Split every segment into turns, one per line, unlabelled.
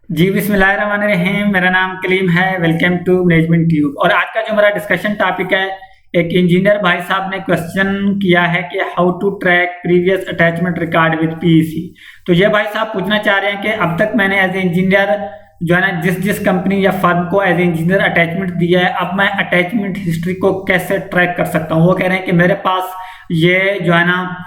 जी बिस्मिल्लाहिर्रहमानिर्रहीम। मेरा नाम कलीम है। Welcome to management tube. और आज का जो मेरा डिस्कशन टॉपिक है, एक इंजीनियर भाई साहब ने क्वेश्चन किया है कि how to track previous attachment record with PEC. तो ये भाई साहब पूछना चाह रहे हैं कि अब तक मैंने एज ए इंजीनियर जो है ना जिस कंपनी या फर्म को एज ए इंजीनियर अटैचमेंट दिया है, अब मैं अटैचमेंट हिस्ट्री को कैसे ट्रैक कर सकता हूँ। वो कह रहे हैं कि मेरे पास ये जो है ना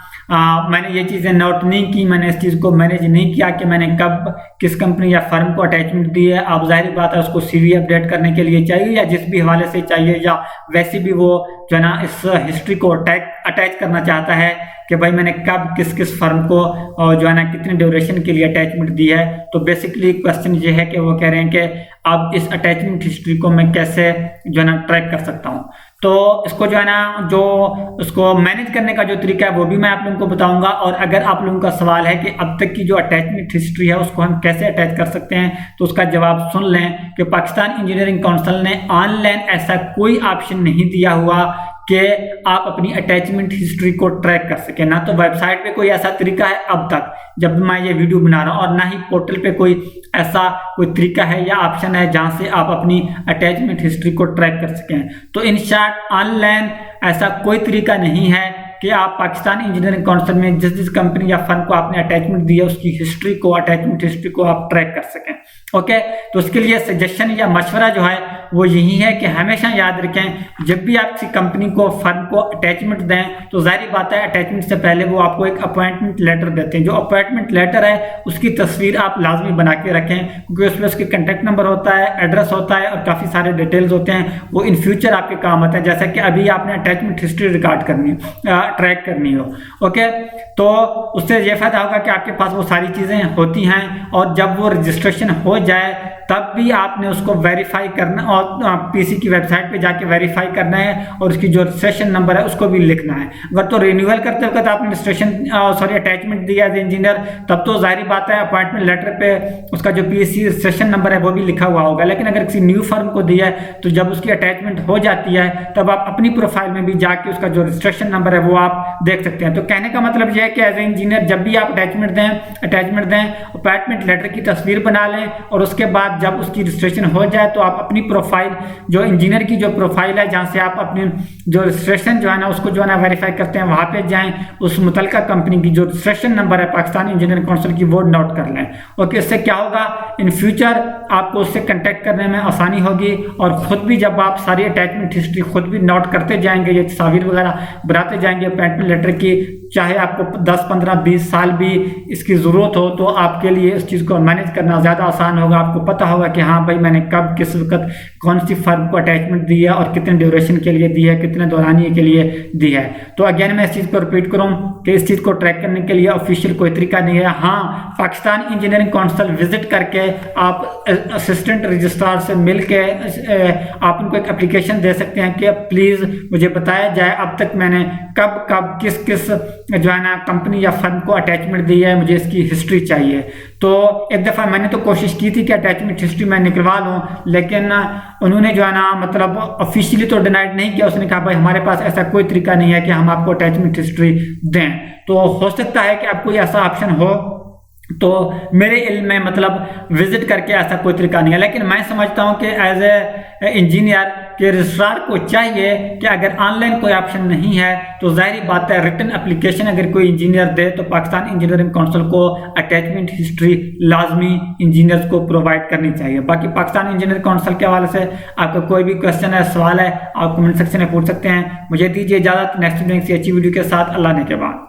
मैंने ये चीज़ें नोट नहीं की, मैंने इस चीज़ को मैनेज नहीं किया कि मैंने कब किस कंपनी या फर्म को अटैचमेंट दी है। अब जाहिर बात है उसको सीवी अपडेट करने के लिए चाहिए या जिस भी हवाले से चाहिए, या वैसे भी वो जो है ना इस हिस्ट्री को अटैच करना चाहता है कि भाई मैंने कब किस किस फर्म को और जो है ना कितने ड्यूरेशन के लिए अटैचमेंट दी है। तो बेसिकली क्वेश्चन ये है कि वो कह रहे हैं कि अब इस अटैचमेंट हिस्ट्री को मैं कैसे जो है ना ट्रैक कर सकता हूँ। तो इसको जो है ना जो उसको मैनेज करने का जो तरीका है वो भी मैं आप लोगों को बताऊंगा। और अगर आप लोगों का सवाल है कि अब तक की जो अटैचमेंट हिस्ट्री है उसको हम कैसे अटैच कर सकते हैं, तो उसका जवाब सुन लें कि पाकिस्तान इंजीनियरिंग काउंसिल ने ऑनलाइन ऐसा कोई ऑप्शन नहीं दिया हुआ कि आप अपनी अटैचमेंट हिस्ट्री को ट्रैक कर सकें। ना तो वेबसाइट पे कोई ऐसा तरीका है अब तक जब मैं ये वीडियो बना रहा हूँ, और ना ही पोर्टल पे कोई ऐसा कोई तरीका है या ऑप्शन है जहां से आप अपनी अटैचमेंट हिस्ट्री को ट्रैक कर सकें। तो इन शॉर्ट ऑनलाइन ऐसा कोई तरीका नहीं है कि आप पाकिस्तान इंजीनियरिंग काउंसिल में जिस कंपनी या फर्म को आपने अटैचमेंट दी है उसकी हिस्ट्री को, अटैचमेंट हिस्ट्री को आप ट्रैक कर सकें। ओके, तो उसके लिए सजेशन या मशवरा जो है वो यही है कि हमेशा याद रखें, जब भी आप किसी कंपनी को, फर्म को अटैचमेंट दें तो जाहिर बात है अटैचमेंट से पहले वो आपको एक अपॉइंटमेंट लेटर देते हैं। जो अपॉइंटमेंट लेटर है उसकी तस्वीर आप लाजमी बना के रखें, क्योंकि उसमें उसके कॉन्टैक्ट नंबर होता है, एड्रेस होता है और काफ़ी सारे डिटेल्स होते हैं। वो इन फ्यूचर आपके काम आते हैं, जैसा कि अभी आपने अटैचमेंट हिस्ट्री रिकॉर्ड करनी, ट्रैक करनी हो। ओके, तो उससे ये फायदा होगा कि आपके पास वो सारी चीज़ें होती हैं, और जब वो रजिस्ट्रेशन हो जाए तब भी आपने उसको वेरीफाई करना और पीसी की वेबसाइट पे जाके वेरीफाई करना है, और उसकी जो रजिस्ट्रेशन नंबर है उसको भी लिखना है। अगर तो रिन्यूअल करते वक्त आपने रजिस्ट्रेशन अटैचमेंट दिया एज इंजीनियर, तब तो जाहिर बात है अपॉइंटमेंट लेटर पे उसका जो पीसी रजिस्ट्रेशन नंबर है वो भी लिखा हुआ होगा। लेकिन अगर किसी न्यू फर्म को दिया है तो जब उसकी अटैचमेंट हो जाती है तब आप अपनी प्रोफाइल में भी जाके उसका जो रजिस्ट्रेशन नंबर है वो आप देख सकते हैं। तो कहने का मतलब यह है कि एज ए इंजीनियर जब भी आप अटैचमेंट दें अपॉइंटमेंट लेटर की तस्वीर बना लें, और उसके बाद जब उसकी रजिस्ट्रेशन हो जाए तो आप अपनी प्रोफाइल, जो इंजीनियर की जो प्रोफाइल है जहां से आप अपनी जो रजिस्ट्रेशन जो है ना उसको जो है ना वेरीफाई करते हैं, वहां पे जाएं, उस मुतलका कंपनी की जो रजिस्ट्रेशन नंबर है पाकिस्तान इंजीनियरिंग काउंसिल की वो नोट कर लें। ओके, इससे क्या होगा, इन फ्यूचर आपको उससे कांटेक्ट करने में आसानी होगी, और खुद भी जब आप सारी अटैचमेंट हिस्ट्री खुद भी नोट करते जाएंगे, ये तस्वीर वगैरह बनाते जाएंगे अपॉइंटमेंट लेटर की, चाहे आपको 10, 15, 20 साल भी इसकी ज़रूरत हो, तो आपके लिए इस चीज़ को मैनेज करना ज़्यादा आसान होगा। आपको पता होगा कि हाँ भाई मैंने कब किस वक्त कौन सी फर्म को अटैचमेंट दी है और कितने ड्यूरेशन के लिए दी है, कितने दौरानिए के लिए दी है। तो अगेन मैं इस चीज़ को रिपीट करूँ कि इस चीज़ को ट्रैक करने के लिए ऑफिशियल कोई तरीका नहीं है। हाँ, पाकिस्तान इंजीनियरिंग काउंसिल विजिट करके आप असिस्टेंट रजिस्ट्रार से मिल के आप उनको एक एप्लीकेशन दे सकते हैं कि प्लीज़ मुझे बताया जाए अब तक मैंने कब कब किस किस जो है ना कंपनी या फर्म को अटैचमेंट दी है, मुझे इसकी हिस्ट्री चाहिए। तो एक दफ़ा मैंने तो कोशिश की थी कि अटैचमेंट हिस्ट्री मैं निकलवा लूँ, लेकिन उन्होंने जो है ना मतलब ऑफिशियली तो डिनाइड नहीं किया। उसने कहा भाई हमारे पास ऐसा कोई तरीका नहीं है कि हम आपको अटैचमेंट हिस्ट्री दें। तो हो सकता है कि आपको ऐसा ऑप्शन हो, तो मेरे इल्म में मतलब विजिट करके ऐसा कोई तरीका नहीं है। लेकिन मैं समझता हूं कि एज ए इंजीनियर के रजिस्ट्रार को चाहिए कि अगर ऑनलाइन कोई ऑप्शन नहीं है तो जाहिर बात है रिटन एप्लीकेशन अगर कोई इंजीनियर दे तो पाकिस्तान इंजीनियरिंग काउंसिल को अटैचमेंट हिस्ट्री लाजमी इंजीनियर्स को प्रोवाइड करनी चाहिए। बाकी पाकिस्तान इंजीनियरिंग काउंसिल के हवाले से आपका कोई भी क्वेश्चन है, सवाल है, आप कमेंट सेक्शन में पूछ सकते हैं। मुझे दीजिए इजाज़त, नेक्स्ट वीडियो किसी अच्छी वीडियो के साथ। अल्लाह ने के बाद।